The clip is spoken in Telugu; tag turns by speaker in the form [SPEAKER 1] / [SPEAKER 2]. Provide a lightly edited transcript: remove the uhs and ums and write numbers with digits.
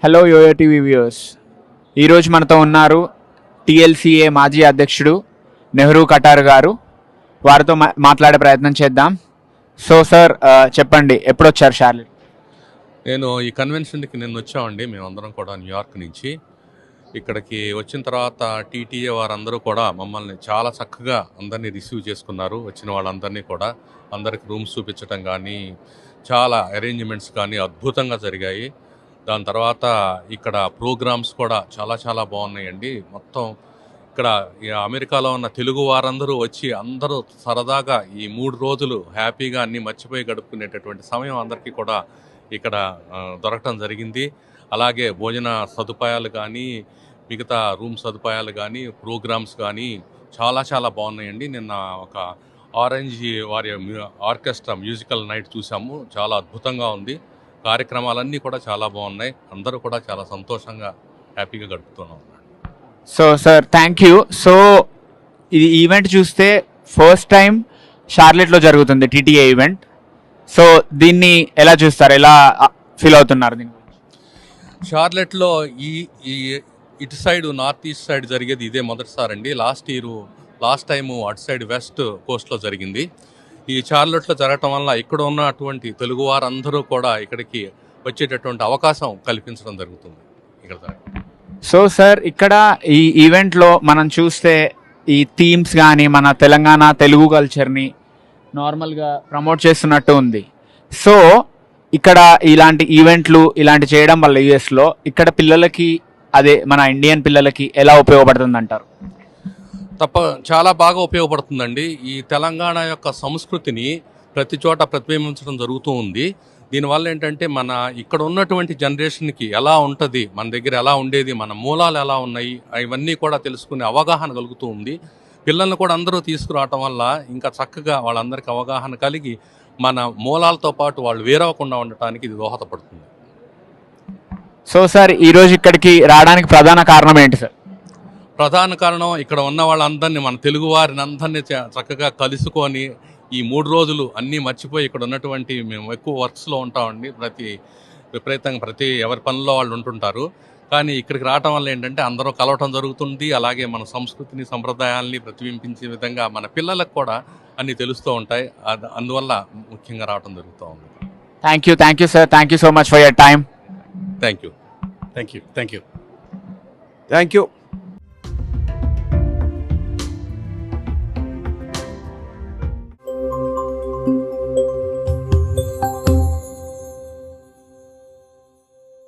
[SPEAKER 1] హలో యోయో టీవీ వ్యూవర్స్, ఈరోజు మనతో ఉన్నారు టీఎల్సీఏ మాజీ అధ్యక్షుడు నెహ్రూ కటార్ గారు. వారితో మాట్లాడే ప్రయత్నం చేద్దాం. సో సార్, చెప్పండి, ఎప్పుడు వచ్చారు షార్లెట్?
[SPEAKER 2] నేను ఈ కన్వెన్షన్కి నిన్న వచ్చామండి. మేమందరం కూడా న్యూయార్క్ నుంచి ఇక్కడికి వచ్చిన తర్వాత టీటీఏ వారందరూ కూడా మమ్మల్ని చాలా చక్కగా అందరినీ రిసీవ్ చేసుకున్నారు. వచ్చిన వాళ్ళందరినీ కూడా అందరికి రూమ్స్ చూపించడం కానీ, చాలా అరేంజ్మెంట్స్ కానీ అద్భుతంగా జరిగాయి. దాని తర్వాత ఇక్కడ ప్రోగ్రామ్స్ కూడా చాలా చాలా బాగున్నాయండి. మొత్తం ఇక్కడ అమెరికాలో ఉన్న తెలుగు వారందరూ వచ్చి అందరూ సరదాగా ఈ 3 రోజులు హ్యాపీగా అన్నీ మర్చిపోయి గడుపుకునేటటువంటి సమయం అందరికీ కూడా ఇక్కడ దొరకటం జరిగింది. అలాగే భోజన సదుపాయాలు కానీ, మిగతా రూమ్ సదుపాయాలు కానీ, ప్రోగ్రామ్స్ కానీ చాలా చాలా బాగున్నాయండి. నిన్న ఒక ఆరెంజ్ వారి ఆర్కెస్ట్రా మ్యూజికల్ నైట్ చూసాము. చాలా అద్భుతంగా ఉంది. కార్యక్రమాలన్నీ కూడా చాలా బాగున్నాయి. అందరూ కూడా చాలా సంతోషంగా హ్యాపీగా గడుపుతున్నాం.
[SPEAKER 1] So sir, thank you. So ఇది ఈవెంట్ చూస్తే ఫస్ట్ టైం షార్లెట్లో జరుగుతుంది టీటీఏ ఈవెంట్. సో దీన్ని ఎలా చూస్తారు, ఎలా ఫీల్ అవుతున్నారు దీని గురించి?
[SPEAKER 2] షార్లెట్లో ఈ ఇటు సైడ్ నార్త్ ఈస్ట్ సైడ్ జరిగేది ఇదే మొదటిసారి అండి. లాస్ట్ టైము అటు సైడ్ వెస్ట్ కోస్ట్లో జరిగింది. ఈ షార్లెట్లో జరగటం వల్ల ఇక్కడ ఉన్నటువంటి తెలుగు వారందరూ కూడా ఇక్కడికి వచ్చేటటువంటి అవకాశం కల్పించడం జరుగుతుంది ఇక్కడ.
[SPEAKER 1] సో సార్, ఇక్కడ ఈ ఈవెంట్లో మనం చూస్తే ఈ థీమ్స్ కానీ మన తెలంగాణ తెలుగు కల్చర్ని నార్మల్గా ప్రమోట్ చేస్తున్నట్టు ఉంది. సో ఇక్కడ ఇలాంటి ఈవెంట్లు ఇలాంటి చేయడం వల్ల యూఎస్లో ఇక్కడ పిల్లలకి, అదే మన ఇండియన్ పిల్లలకి ఎలా ఉపయోగపడుతుంది అంటారు?
[SPEAKER 2] చాలా బాగా ఉపయోగపడుతుందండి. ఈ తెలంగాణ యొక్క సంస్కృతిని ప్రతి చోట ప్రతిబింబించడం జరుగుతూ ఉంది. దీనివల్ల ఏంటంటే మన ఇక్కడ ఉన్నటువంటి జనరేషన్కి ఎలా ఉంటుంది, మన దగ్గర ఎలా ఉండేది, మన మూలాలు ఎలా ఉన్నాయి, ఇవన్నీ కూడా తెలుసుకునే అవగాహన కలుగుతూ ఉంది. పిల్లల్ని కూడా అందరూ తీసుకురావటం వల్ల ఇంకా చక్కగా వాళ్ళందరికీ అవగాహన కలిగి మన మూలాలతో పాటు వాళ్ళు వేరవకుండా ఉండటానికి ఇది దోహదపడుతుంది.
[SPEAKER 1] సో సార్, ఈరోజు ఇక్కడికి రావడానికి ప్రధాన కారణం ఏంటి సార్?
[SPEAKER 2] ప్రధాన కారణం ఇక్కడ ఉన్న వాళ్ళందరినీ, మన తెలుగు వారిని అందరినీ చక్కగా కలుసుకొని ఈ 3 రోజులు అన్నీ మర్చిపోయి ఇక్కడ ఉన్నటువంటి, మేము ఎక్కువ వర్క్స్లో ఉంటామండి, ప్రతి ఎవరి పనుల్లో వాళ్ళు ఉంటుంటారు. కానీ ఇక్కడికి రావటం వల్ల ఏంటంటే అందరూ కలవటం జరుగుతుంది. అలాగే మన సంస్కృతిని, సంప్రదాయాల్ని ప్రతిబింబించే విధంగా మన పిల్లలకు కూడా అన్నీ తెలుస్తూ ఉంటాయి. అందువల్ల ముఖ్యంగా రావటం జరుగుతూ ఉంది.
[SPEAKER 1] Thank you sir, thank you so much for your time.
[SPEAKER 2] Thank you.
[SPEAKER 3] Thank you.